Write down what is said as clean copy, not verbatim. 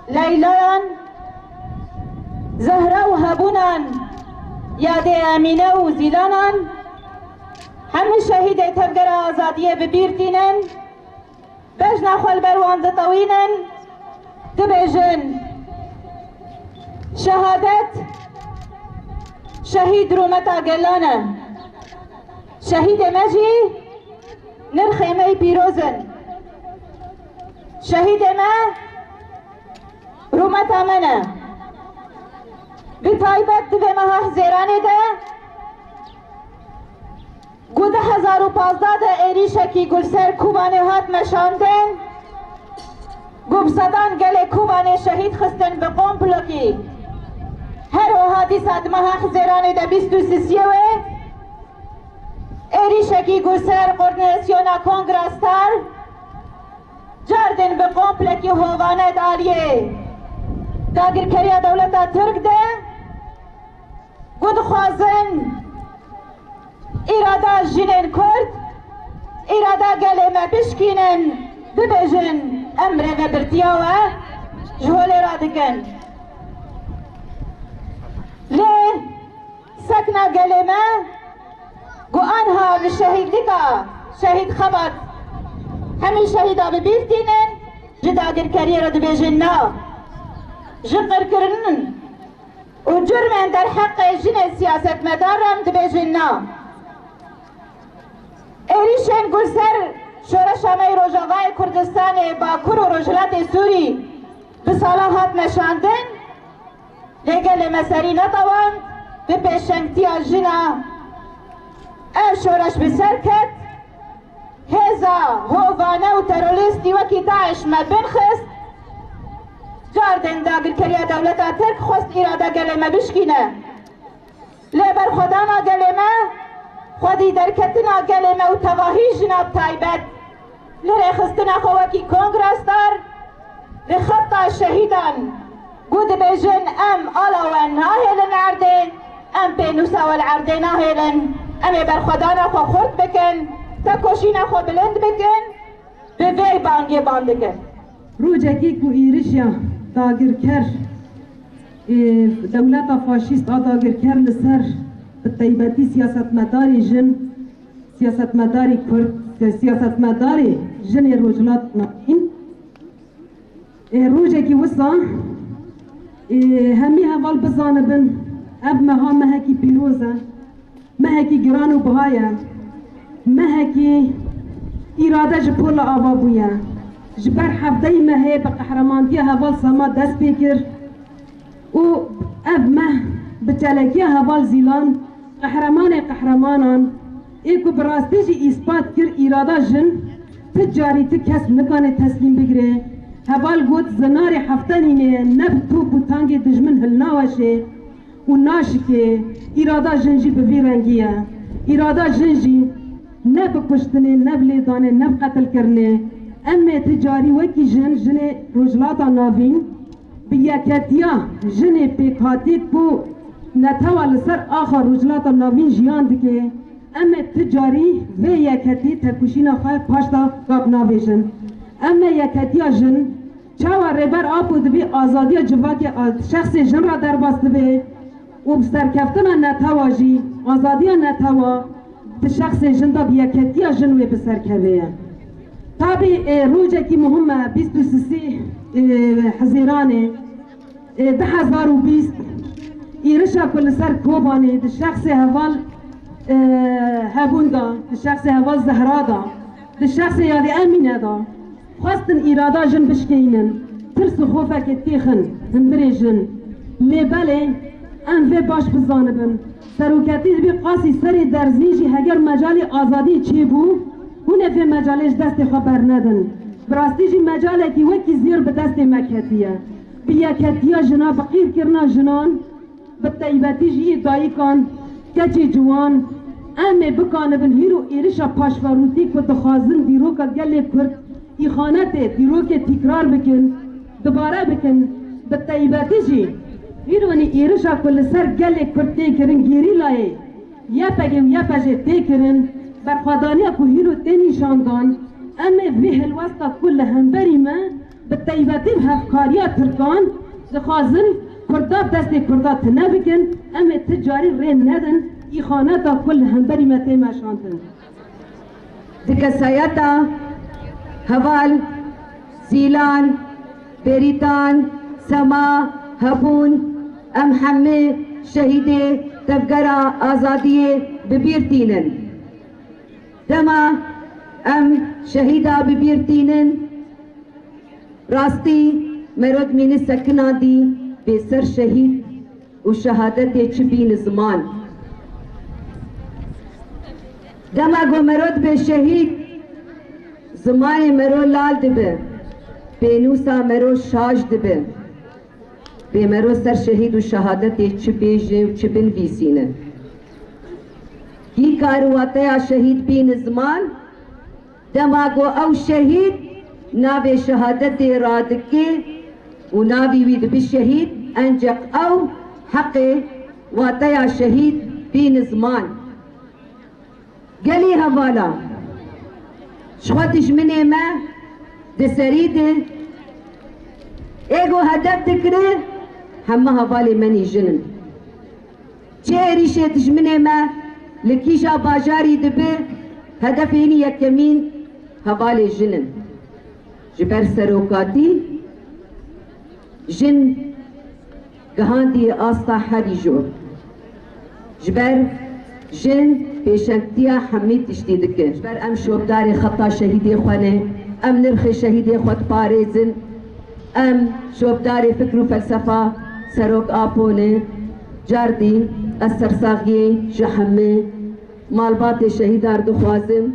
لیلان زهره و هبونان یاد امینه و زیلانان همه شهید تفگر آزادیه ببیرتینن بجنا خوال بروان دطوینن دبجن شهادت شهید رومتا گلانه شهید مجی نرخیمه پیروزن شهید ما رومتا منه بطایبت دوی ماه زیرانه ده گوده 1015 ده ایریشکی گلسر کوبانه هات مشاندن گوبصدان گل کوبانه شهید خستن به قوم پلوکی هر و حادثات ماه زیرانه ده 23 ایریشکی گلسر قرنسیونا کنگرستار جاردن به قوم پلوکی هوانه داریه داگر کریا دولتا ترک ده گود خوازن ایرادا جنین کرد ایرادا گل ما بشکینن ببجن امر و برتیاوه جهول را دکن لی سکنا گل ما گو آنها بشهید لکا شهید خبر همین شهیدا ببیرتینن جداگر کریا را دبجن نا جقر کرنن و جرمن در حق جن سیاست مدارم دبیجن نا ایریشن گلسر شورش همه روجاوای کردستان باکور و رجلات سوری به صلاحات نشاندن لگل مسری نتوان به پیشنگتی جنا او شورش بسر کد هزا هوانه و تروریستی وکی داعش مبین خست جاردن داگر کریا دولتا ترک خواست ایرادا گلمه بشکینه لیبر خدانا گلمه خودی درکتنا گلمه و تواهی جناب تایبت لره خستنا خواکی کنگرس دار لخطا شهیدان گود بیجن ام آلاوان ناهیلن عردین ام پینوسا والعردین ناهیلن امی بر خدانا خوا خورد بکن تکوشینا خوا بلند بکن به وی بانگی باندکن روجکی کو ایرشیا داگرکر دولت فاشیست داگرکر لسر طیبتی سیاستمداری جن سیاستمداری کرد سیاستمداری جن روجلات ناین روجکی وسا همی هوال بزانبن اب مها مهکی پیروزه مهکی گران و بهایه مهکی ایراده جپول آوا بویه جبر حفظه مهی به قهرمانتی هوال سما دست بکر و اب مه بچلکی هوال زیلان قهرمانان ایکو براستی جی اثبات کر ایرادا جن تجاری تکس نکانه تسلیم بگره هوال گوت زنار هفته نینه نب تو بوتانگ دجمن هلناوشه و ناشکه ایرادا جنجی به ویرنگیه ایرادا جنجی نب کشتنه نب لیدانه نب قتل کرنه اما تجاری وکی جن روجلاتا ناوین بیاکتیا جن پیکاتی کو نتوى لسر آخر روجلاتا ناوین جیان دکه اما تجاری و یکتی ترکوشینا خواهی پاشتا گاب ناویشن اما یکتیا جن چاوا ریبر آپو دبی آزادی جواک شخص جن را در باست بی و بسرکفتنا نتوى جی آزادی نتوى شخص جن دا بیاکتیا جن و بسرکوه طبعی روجکی مهمه 23 حزیرانه 2020 ایرشا کل سر کوبانه ده شخص هوال هبوندا ده شخص هوال زهرادا ده شخص یادی امینه دا خواستن ایرادا جن بشکینن ترس و خوفه که تیخن هنبری جن لیباله انوه باش بزانبن سروکتی بی قاسی سری درزیجی هگر مجال آزادی چی بو هونه فی مجالش دست خبر ندن براستی جی مجاله کی وکی زیر به دست مکتیه بیا کتیه جنا بقیر کرنا جنان به طیبتی جی دایی کن کچی جوان امه بکانه بن هیرو ایرشا پاشوروتی که دخوازن دیرو که گلی کرد ای خانته دیرو که تکرار بکن دوباره بکن به طیبتی جی هیرونی ایرشا کل سر گلی کرد تی کرن گیری لایه یا پگم یا پجه تی کرن برخوادانی اکو هیرو تی نشاندان اما به الوسط کل همبری ما به طیبتی و هفکاریا ترکان دخوازن کردا دست کردا تنه بکن اما تجاری ری ندن ای خانه تا کل هنبری مته مشانتن دکسایتا هوال زیلان بریتان سما هبون ام همه شهید تفگرا آزادی ببیرتینن دما ام شهیدا ببیرتینن راستی مرد مین سکنا دی بسر شهید و شهادت چبین زمان دما گو مرد به شهید زمان مرو لال دبه بینوسا مرو شاج دبه به مرو سر شهید و شهادت چه بیجه و چه بنویسینه کی کارواته شهید بین زمان دماغو او شهید ناوی شهادت رادکه و ناوی وید بشهید انجق او حق واته شهید بین زمان گلی حوالا شخوتش منه ما دسریده ایگو هدف دکره همه حوالی منی جنن چه ریشه تشمنه ما لکیشا باجاری دبه هدف اینی یکمین حوالی جنن جبر سروکاتی جن گهاندی آستا حری جو جبر جن پیشنگتیا حمید تشتی دکه جبر ام شوبدار خطا شهیدی خوانه ام نرخ شهیدی خود پارزن ام شوبدار فکر و فلسفه سروک آپونه جاردی از سرساغی جحمه مالبات شهیدار دخوازم